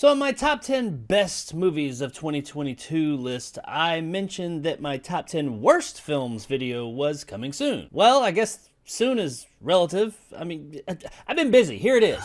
So on my top 10 best movies of 2022 list, I mentioned that my top 10 worst films video was coming soon. Well, I guess soon is relative. I mean, I've been busy. Here it is.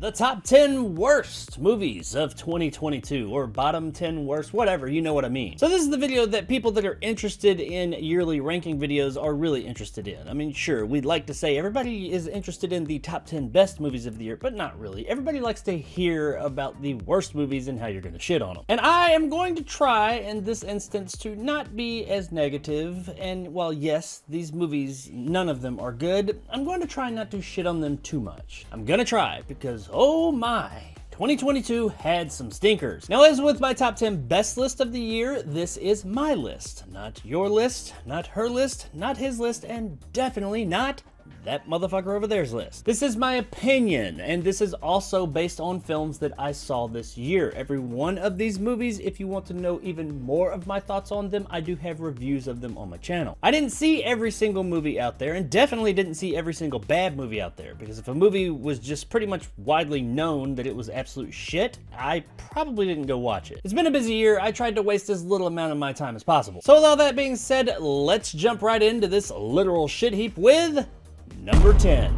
The top 10 worst movies of 2022, or bottom 10 worst, whatever, you know what I mean. So this is the video that people that are interested in yearly ranking videos are really interested in. I mean, sure, we'd like to say everybody is interested in the top 10 best movies of the year, but not really. Everybody likes to hear about the worst movies and how you're gonna shit on them. And I am going to try, in this instance, to not be as negative, and while yes, these movies, none of them are good, I'm going to try not to shit on them too much. I'm gonna try, because oh my, 2022 had some stinkers. Now, as with my top 10 best list of the year, this is my list. Not your list, not her list, not his list, and definitely not that motherfucker over there's list. This is my opinion, and this is also based on films that I saw this year. Every one of these movies, if you want to know even more of my thoughts on them, I do have reviews of them on my channel. I didn't see every single movie out there, and definitely didn't see every single bad movie out there, because if a movie was just pretty much widely known that it was absolute shit, I probably didn't go watch it. It's been a busy year. I tried to waste as little amount of my time as possible. So with all that being said, let's jump right into this literal shit heap with number 10.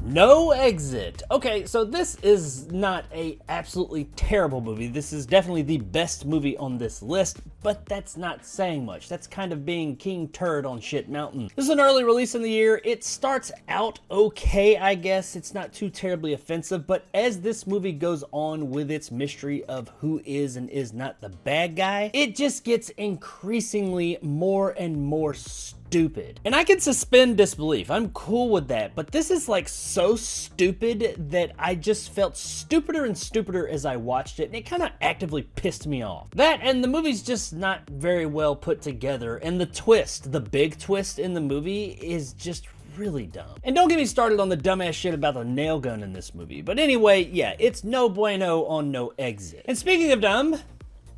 No Exit. Okay, so this is not a absolutely terrible movie. This is definitely the best movie on this list, but that's not saying much. That's kind of being King Turd on Shit Mountain. This is an early release in the year. It starts out okay, I guess. It's not too terribly offensive, but as this movie goes on with its mystery of who is and is not the bad guy, it just gets increasingly more and more stupid. And I can suspend disbelief. I'm cool with that, but this is like so stupid that I just felt stupider and stupider as I watched it, and it kind of actively pissed me off. That, and the movie's just not very well put together, and the twist, the big twist in the movie is just really dumb. And don't get me started on the dumbass shit about the nail gun in this movie. But anyway, yeah, it's no bueno on No Exit. And speaking of dumb,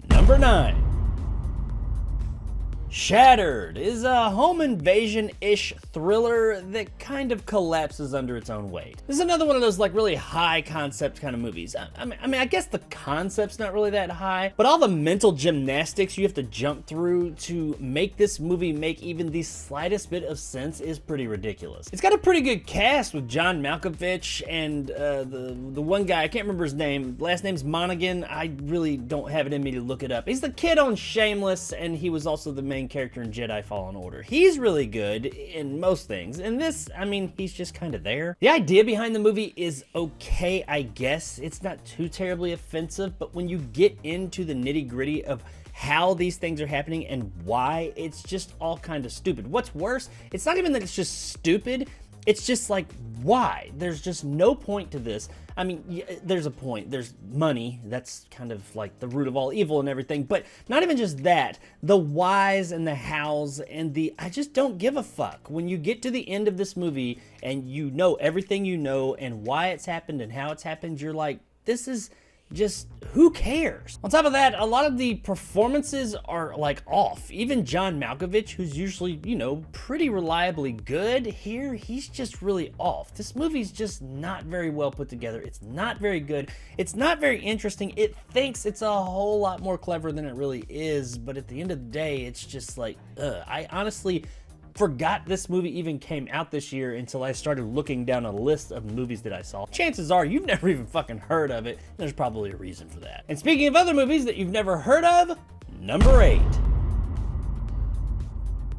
number 9. Shattered is a home invasion-ish thriller that kind of collapses under its own weight. This is another one of those like really high concept kind of movies. I mean, I guess the concept's not really that high, but all the mental gymnastics you have to jump through to make this movie make even the slightest bit of sense is pretty ridiculous. It's got a pretty good cast with John Malkovich and the one guy, I can't remember his name, last name's Monaghan. I really don't have it in me to look it up. He's the kid on Shameless, and he was also the main character in Jedi Fallen Order. He's really good in most things. In this, I mean, he's just kind of there. The idea behind the movie is okay, I guess. It's not too terribly offensive, but when you get into the nitty-gritty of how these things are happening and why, it's just all kind of stupid. What's worse, it's not even that it's just stupid, it's just like, why? There's just no point to this. I mean, yeah, there's a point. There's money. That's kind of like the root of all evil and everything. But not even just that. The whys and the hows and the I just don't give a fuck. When you get to the end of this movie and you know everything you know and why it's happened and how it's happened, you're like, this is just, who cares? On top of that, a lot of the performances are like off. Even John Malkovich, who's usually, you know, pretty reliably good, here he's just really off. This movie's just not very well put together. It's not very good. It's not very interesting. It thinks it's a whole lot more clever than it really is, but at the end of the day, it's just like, I honestly forgot this movie even came out this year until I started looking down a list of movies that I saw. Chances are you've never even fucking heard of it. There's probably a reason for that. And speaking of other movies that you've never heard of, number 8.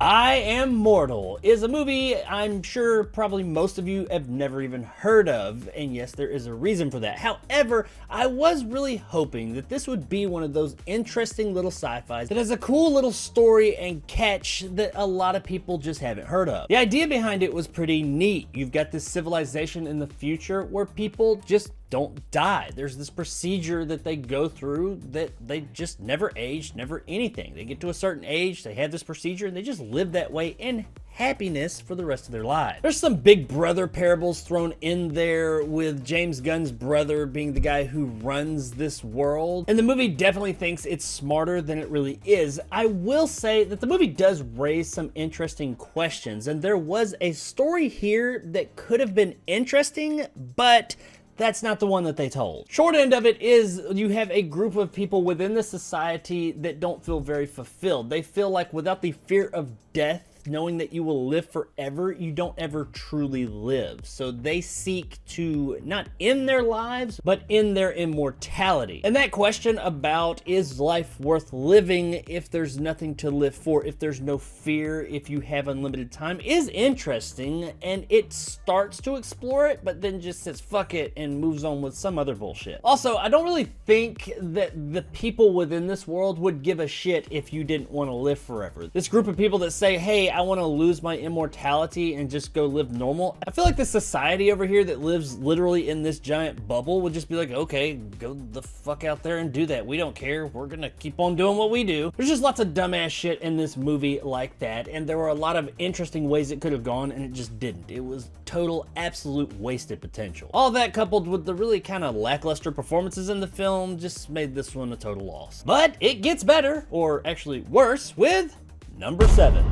I Am Mortal is a movie I'm sure probably most of you have never even heard of, and yes, there is a reason for that. However, I was really hoping that this would be one of those interesting little sci-fis that has a cool little story and catch that a lot of people just haven't heard of. The idea behind it was pretty neat. You've got this civilization in the future where people just don't die. There's this procedure that they go through that they just never age, never anything. They get to a certain age, they have this procedure, and they just live that way in happiness for the rest of their lives. There's some Big Brother parables thrown in there, with James Gunn's brother being the guy who runs this world, and the movie definitely thinks it's smarter than it really is. I will say that the movie does raise some interesting questions, and there was a story here that could have been interesting, but that's not the one that they told. Short end of it is you have a group of people within the society that don't feel very fulfilled. They feel like without the fear of death, knowing that you will live forever, you don't ever truly live. So they seek to not end their lives, but end their immortality. And that question about, is life worth living if there's nothing to live for, if there's no fear, if you have unlimited time, is interesting, and it starts to explore it, but then just says fuck it and moves on with some other bullshit. Also, I don't really think that the people within this world would give a shit if you didn't want to live forever. This group of people that say, hey, I want to lose my immortality and just go live normal. I feel like the society over here that lives literally in this giant bubble would just be like, okay, go the fuck out there and do that. We don't care. We're gonna keep on doing what we do. There's just lots of dumbass shit in this movie like that, and there were a lot of interesting ways it could have gone, and it just didn't. It was total, absolute wasted potential. All that coupled with the really kind of lackluster performances in the film just made this one a total loss. But it gets better, or actually worse, with number 7.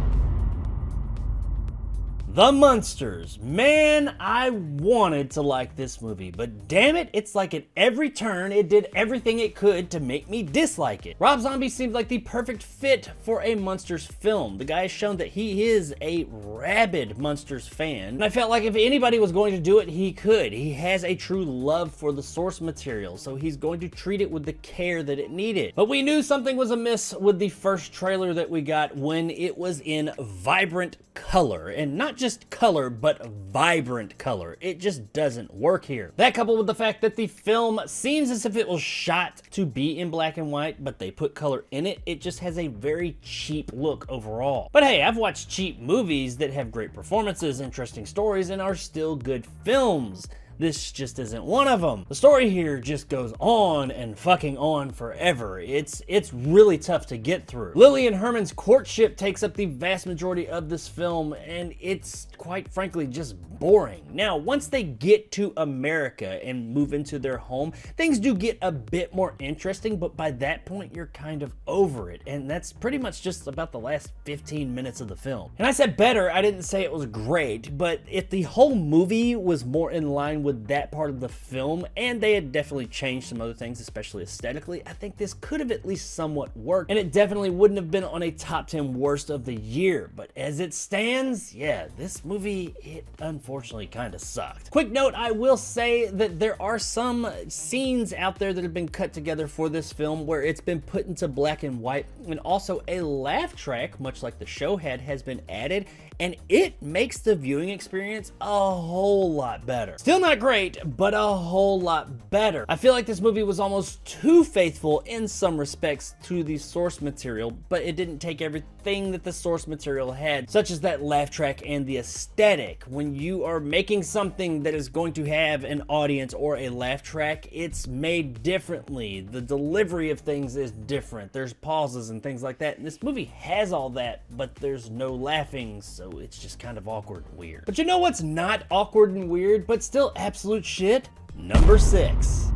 The Munsters. Man, I wanted to like this movie, but damn it, it's like at every turn, it did everything it could to make me dislike it. Rob Zombie seemed like the perfect fit for a Munsters film. The guy has shown that he is a rabid Munsters fan, and I felt like if anybody was going to do it, he could. He has a true love for the source material, so he's going to treat it with the care that it needed. But we knew something was amiss with the first trailer that we got when it was in vibrant color, and not just color, but vibrant color. It just doesn't work here. That coupled with the fact that the film seems as if it was shot to be in black and white, but they put color in it, it just has a very cheap look overall. But hey, I've watched cheap movies that have great performances, interesting stories, and are still good films. This just isn't one of them. The story here just goes on and fucking on forever. It's really tough to get through. Lily and Herman's courtship takes up the vast majority of this film, and it's quite frankly just boring. Now, once they get to America and move into their home, things do get a bit more interesting, but by that point, you're kind of over it, and that's pretty much just about the last 15 minutes of the film. And I said better, I didn't say it was great, but if the whole movie was more in line with that part of the film, and they had definitely changed some other things, especially aesthetically, I think this could have at least somewhat worked, and it definitely wouldn't have been on a top 10 worst of the year. But as it stands, yeah, this movie, it unfortunately kind of sucked. Quick note, I will say that there are some scenes out there that have been cut together for this film where it's been put into black and white, and also a laugh track, much like the show had, has been added, and it makes the viewing experience a whole lot better. Still not great, but a whole lot better. I feel like this movie was almost too faithful in some respects to the source material, but it didn't take everything that the source material had, such as that laugh track and the aesthetic. When you are making something that is going to have an audience or a laugh track, it's made differently. The delivery of things is different. There's pauses and things like that, and this movie has all that, but there's no laughing, so it's just kind of awkward and weird. But you know what's not awkward and weird, but still absolute shit? Number 6.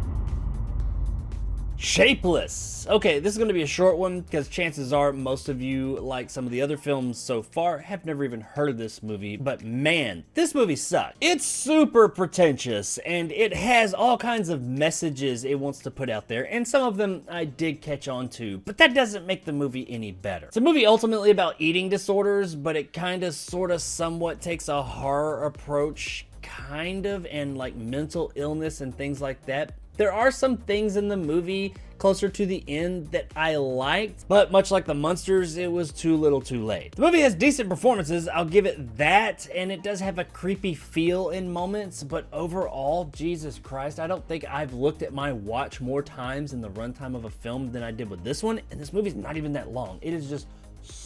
Shapeless. Okay, this is going to be a short one because chances are most of you, like some of the other films so far, have never even heard of this movie, but man, this movie sucked. It's super pretentious, and it has all kinds of messages it wants to put out there, and some of them I did catch on to, but that doesn't make the movie any better. It's a movie ultimately about eating disorders, but it kind of, sort of, somewhat takes a horror approach, kind of, and like mental illness and things like that. There are some things in the movie closer to the end that I liked, but much like the Munsters, it was too little too late. The movie has decent performances, I'll give it that, and it does have a creepy feel in moments, but overall, Jesus Christ, I don't think I've looked at my watch more times in the runtime of a film than I did with this one, and this movie's not even that long. It is just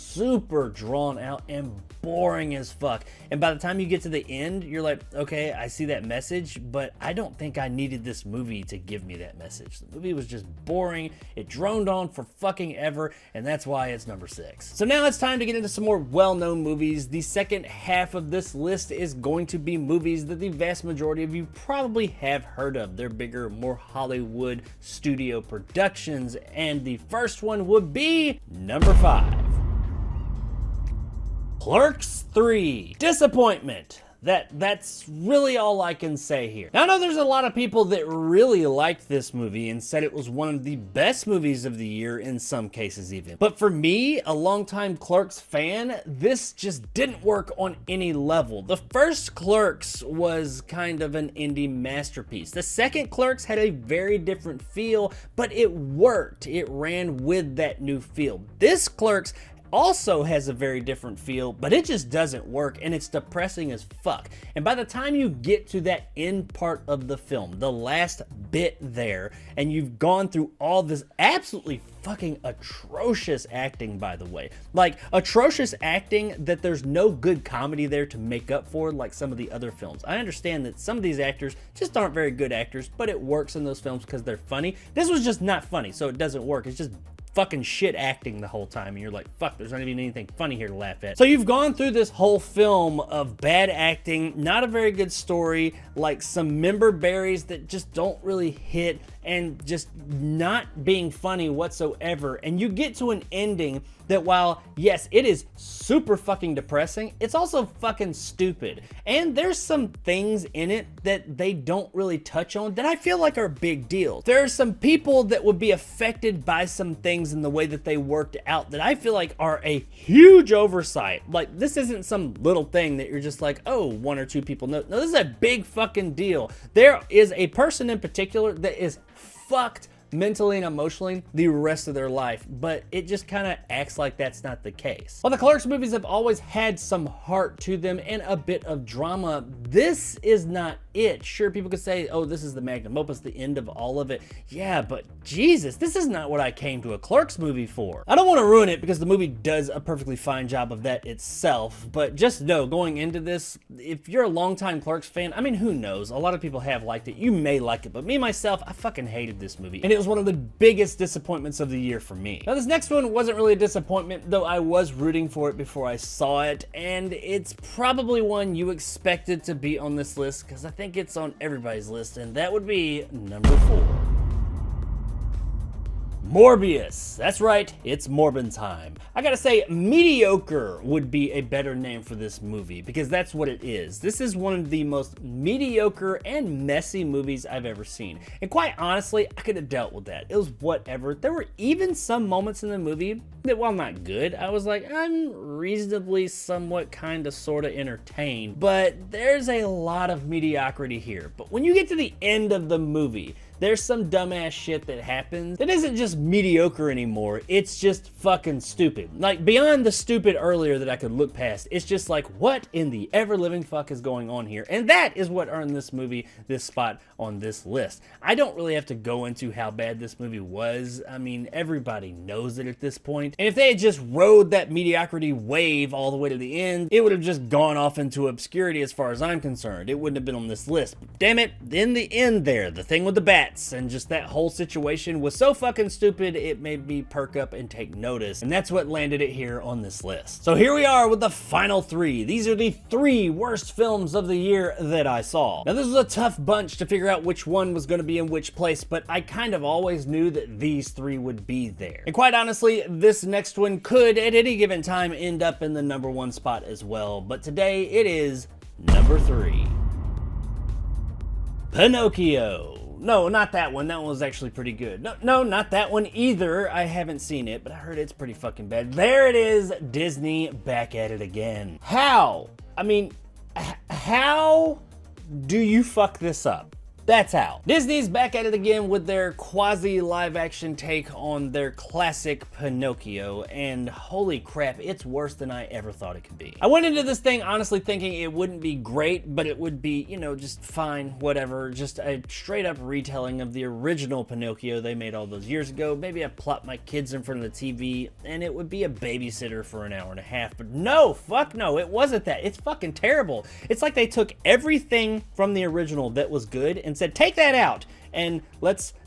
super drawn out and boring as fuck. And by the time you get to the end, you're like, okay, I see that message, but I don't think I needed this movie to give me that message. The movie was just boring. It droned on for fucking ever, and that's why it's number 6. So now it's time to get into some more well-known movies. The second half of this list is going to be movies that the vast majority of you probably have heard of. They're bigger, more Hollywood studio productions, and the first one would be number 5. Clerks 3. Disappointment. That's really all I can say here. Now, I know there's a lot of people that really liked this movie and said it was one of the best movies of the year in some cases even. But for me, a longtime Clerks fan, this just didn't work on any level. The first Clerks was kind of an indie masterpiece. The second Clerks had a very different feel, but it worked. It ran with that new feel. This Clerks also has a very different feel, but it just doesn't work, and it's depressing as fuck. And by the time you get to that end part of the film, the last bit there, and you've gone through all this absolutely fucking atrocious acting, by the way, like atrocious acting that there's no good comedy there to make up for, like some of the other films. I understand that some of these actors just aren't very good actors, but it works in those films because they're funny. This was just not funny, so it doesn't work. It's just fucking shit acting the whole time, and you're like, fuck, there's not even anything funny here to laugh at. So you've gone through this whole film of bad acting, not a very good story, like some member berries that just don't really hit, and just not being funny whatsoever. And you get to an ending that, while yes, it is super fucking depressing, it's also fucking stupid. And there's some things in it that they don't really touch on that I feel like are big deals. There are some people that would be affected by some things in the way that they worked out that I feel like are a huge oversight. Like, this isn't some little thing that you're just like, oh, 1 or 2 people know. No, this is a big fucking deal. There is a person in particular that is fucked mentally and emotionally the rest of their life, but it just kind of acts like that's not the case. While the Clerks movies have always had some heart to them and a bit of drama, this is not it. Sure, people could say, oh, this is the magnum opus, the end of all of it. Yeah, but Jesus, this is not what I came to a Clerks movie for. I don't want to ruin it because the movie does a perfectly fine job of that itself, but just know going into this, if you're a longtime Clerks fan, I mean, who knows? A lot of people have liked it. You may like it, but me, myself, I fucking hated this movie. And it was one of the biggest disappointments of the year for me. Now, this next one wasn't really a disappointment, though I was rooting for it before I saw it, and it's probably one you expected to be on this list because I think it's on everybody's list, and that would be number 4. Morbius. That's right, it's Morbin time. I gotta say, mediocre would be a better name for this movie because that's what it is. This is one of the most mediocre and messy movies I've ever seen. And quite honestly, I could have dealt with that. It was whatever. There were even some moments in the movie that, while not good, I was like, I'm reasonably, somewhat, kind of, sort of entertained. But there's a lot of mediocrity here. But when you get to the end of the movie, there's some dumbass shit that happens that isn't just mediocre anymore, it's just fucking stupid. Like, beyond the stupid earlier that I could look past, it's just like, what in the ever-living fuck is going on here? And that is what earned this movie this spot on this list. I don't really have to go into how bad this movie was. I mean, everybody knows it at this point. And if they had just rode that mediocrity wave all the way to the end, it would have just gone off into obscurity as far as I'm concerned. It wouldn't have been on this list. But damn it, in the end there, the thing with the bat and just that whole situation was so fucking stupid, it made me perk up and take notice, and that's what landed it here on this list. So here we are with the final 3. These are the 3 worst films of the year that I saw. Now, this was a tough bunch to figure out which one was going to be in which place, but I kind of always knew that these 3 would be there. And quite honestly, this next one could at any given time end up in the number 1 spot as well, but today it is number 3. Pinocchio. No, not that one. That one was actually pretty good. No, not that one either. I haven't seen it, but I heard it's pretty fucking bad. There it is. Disney back at it again. How? I mean, how do you fuck this up? That's how. Disney's back at it again with their quasi-live action take on their classic Pinocchio, and holy crap, it's worse than I ever thought it could be. I went into this thing honestly thinking it wouldn't be great, but it would be, you know, just fine, whatever, just a straight up retelling of the original Pinocchio they made all those years ago. Maybe I plop my kids in front of the TV and it would be a babysitter for an hour and a half, but no, fuck no, it wasn't that. It's fucking terrible. It's like they took everything from the original that was good and said, take that out and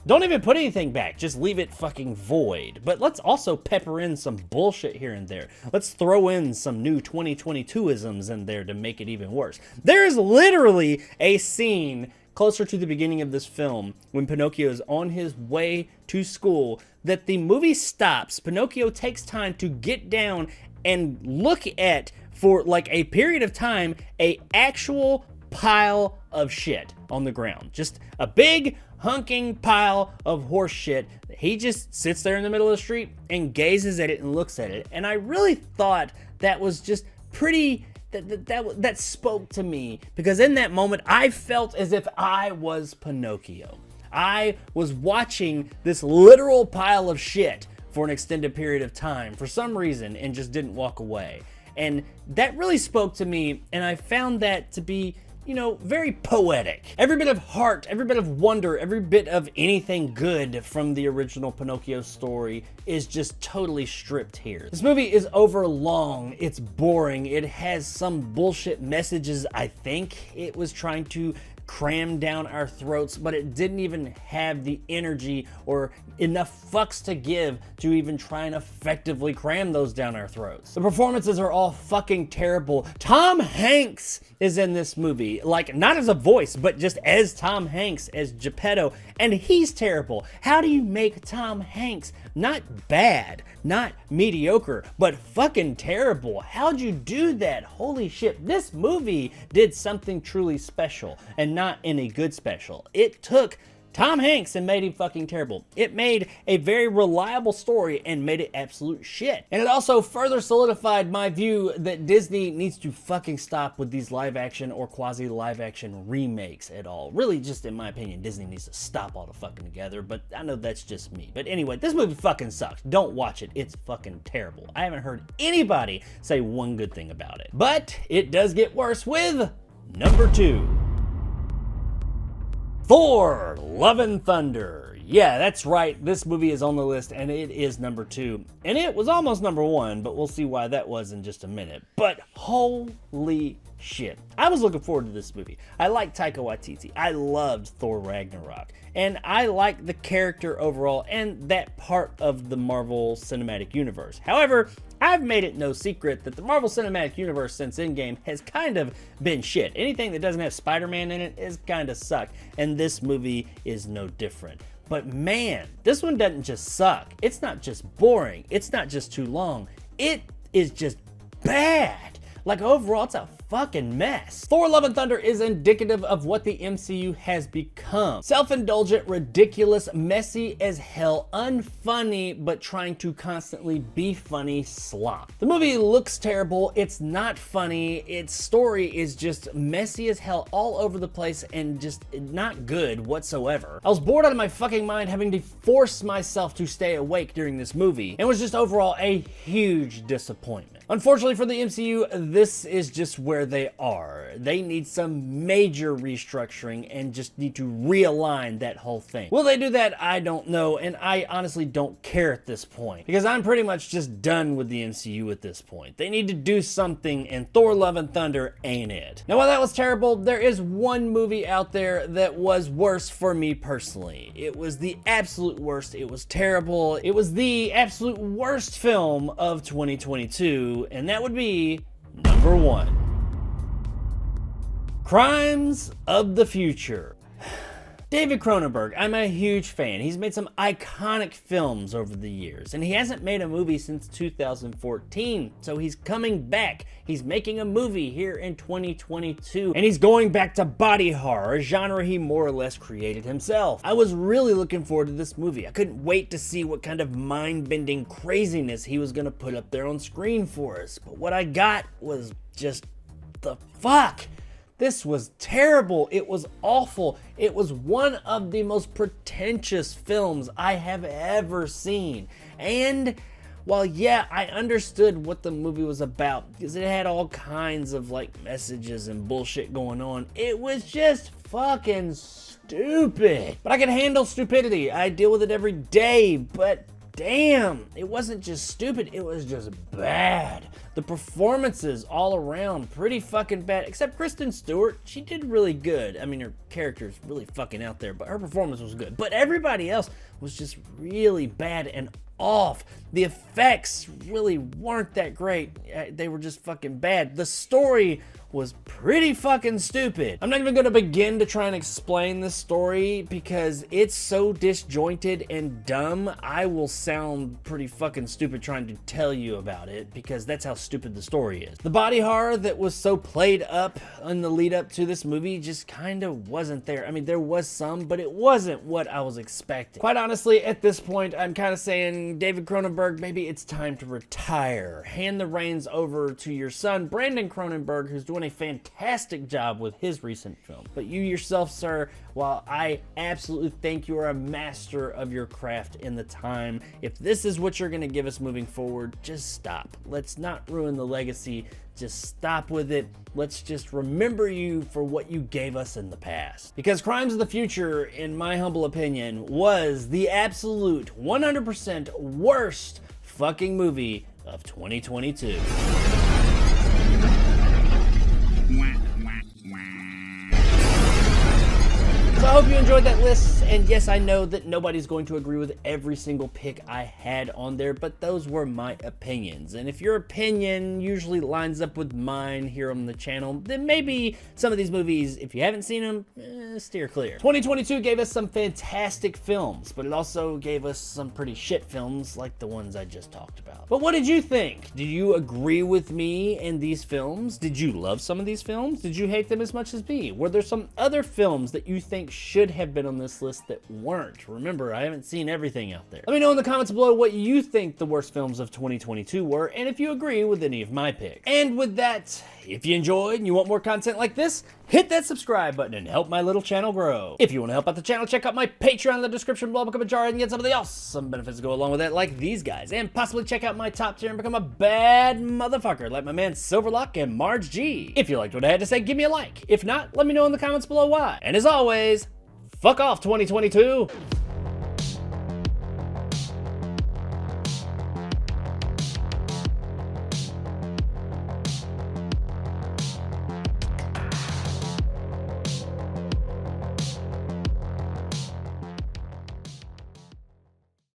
don't even put anything back, just leave it fucking void. But let's also pepper in some bullshit here and there. Let's throw in some new 2022isms in there to make it even worse. There is literally a scene closer to the beginning of this film when Pinocchio is on his way to school that the movie stops. Pinocchio takes time to get down and look at, for like a period of time, a actual pile of shit on the ground. Just a big hunking pile of horse shit. He just sits there in the middle of the street and gazes at it and looks at it. And I really thought that was just pretty, that spoke to me, because in that moment I felt as if I was Pinocchio. I was watching this literal pile of shit for an extended period of time for some reason and just didn't walk away. And that really spoke to me, and I found that to be, you know, very poetic. Every bit of heart, every bit of wonder, every bit of anything good from the original Pinocchio story is just totally stripped here. This movie is overlong, it's boring, it has some bullshit messages I think it was trying to cram down our throats, but it didn't even have the energy or enough fucks to give to even try and effectively cram those down our throats. The performances are all fucking terrible. Tom Hanks is in this movie, like not as a voice, but just as Tom Hanks, as Geppetto, and he's terrible. How do you make Tom Hanks not bad, not mediocre, but fucking terrible? How'd you do that? Holy shit, this movie did something truly special, and not in a good special. It took Tom Hanks and made him fucking terrible. It made a very reliable story and made it absolute shit. And it also further solidified my view that Disney needs to fucking stop with these live action or quasi live action remakes at all. Really, just in my opinion, Disney needs to stop all the fucking together, but I know that's just me. But anyway, this movie fucking sucks. Don't watch it. It's fucking terrible. I haven't heard anybody say one good thing about it. But it does get worse with number 2. Thor: Love and Thunder. Yeah, that's right. This movie is on the list and it is number 2. And it was almost number 1, but we'll see why that was in just a minute. But holy shit. I was looking forward to this movie. I like Taika Waititi. I loved Thor Ragnarok. And I like the character overall and that part of the Marvel Cinematic Universe. However, I've made it no secret that the Marvel Cinematic Universe since Endgame has kind of been shit. Anything that doesn't have Spider-Man in it is kind of sucked, and this movie is no different. But man, this one doesn't just suck. It's not just boring. It's not just too long. It is just bad. Like overall, it's a fucking mess. Thor: Love and Thunder is indicative of what the MCU has become. Self-indulgent, ridiculous, messy as hell, unfunny, but trying to constantly be funny slop. The movie looks terrible, it's not funny, its story is just messy as hell all over the place and just not good whatsoever. I was bored out of my fucking mind having to force myself to stay awake during this movie, and was just overall a huge disappointment. Unfortunately for the MCU, this is just where they are. They need some major restructuring and just need to realign that whole thing. Will they do that? I don't know, and I honestly don't care at this point, because I'm pretty much just done with the MCU at this point. They need to do something, and Thor: Love and Thunder ain't it. Now, while that was terrible, there is one movie out there that was worse for me personally. It was the absolute worst. It was terrible. It was the absolute worst film of 2022, and that would be number 1. Crimes of the Future. David Cronenberg, I'm a huge fan. He's made some iconic films over the years, and he hasn't made a movie since 2014, so he's coming back. He's making a movie here in 2022, and he's going back to body horror, a genre he more or less created himself. I was really looking forward to this movie. I couldn't wait to see what kind of mind-bending craziness he was gonna put up there on screen for us, but what I got was just the fuck. This was terrible. It was awful. It was one of the most pretentious films I have ever seen. And while, yeah, I understood what the movie was about because it had all kinds of like messages and bullshit going on, it was just fucking stupid. But I can handle stupidity. I deal with it every day, but damn, it wasn't just stupid, it was just bad. The performances all around, pretty fucking bad, except Kristen Stewart. She did really good. I mean, her character's really fucking out there, but her performance was good. But everybody else was just really bad and off. The effects really weren't that great. They were just fucking bad. The story was pretty fucking stupid. I'm not even gonna begin to try and explain this story because it's so disjointed and dumb. I will sound pretty fucking stupid trying to tell you about it because that's how stupid the story is. The body horror that was so played up in the lead up to this movie just kind of wasn't there. I mean, there was some, but it wasn't what I was expecting. Quite honestly, at this point, I'm kind of saying, David Cronenberg, maybe it's time to retire. Hand the reins over to your son, Brandon Cronenberg, who's doing a fantastic job with his recent film. But you yourself, sir, while I absolutely think you are a master of your craft in the time, if this is what you're going to give us moving forward, just stop. Let's not ruin the legacy. Just stop with it. Let's just remember you for what you gave us in the past. Because Crimes of the Future, in my humble opinion, was the absolute 100% worst fucking movie of 2022. So I hope you enjoyed that list, and yes, I know that nobody's going to agree with every single pick I had on there, but those were my opinions. And if your opinion usually lines up with mine here on the channel, then maybe some of these movies, if you haven't seen them, steer clear. 2022 gave us some fantastic films, but it also gave us some pretty shit films like the ones I just talked about. But what did you think? Did you agree with me in these films? Did you love some of these films? Did you hate them as much as me? Were there some other films that you think should have been on this list that weren't? Remember, I haven't seen everything out there. Let me know in the comments below what you think the worst films of 2022 were, and if you agree with any of my picks. And with that, if you enjoyed and you want more content like this, hit that subscribe button and help my little channel grow. If you want to help out the channel, check out my Patreon in the description below, become a jar and get some of the awesome benefits that go along with that, like these guys, and possibly check out my top tier and become a bad motherfucker like my man Silverlock and Marge G. If you liked what I had to say, give me a like. If not, let me know in the comments below why. And as always, fuck off 2022.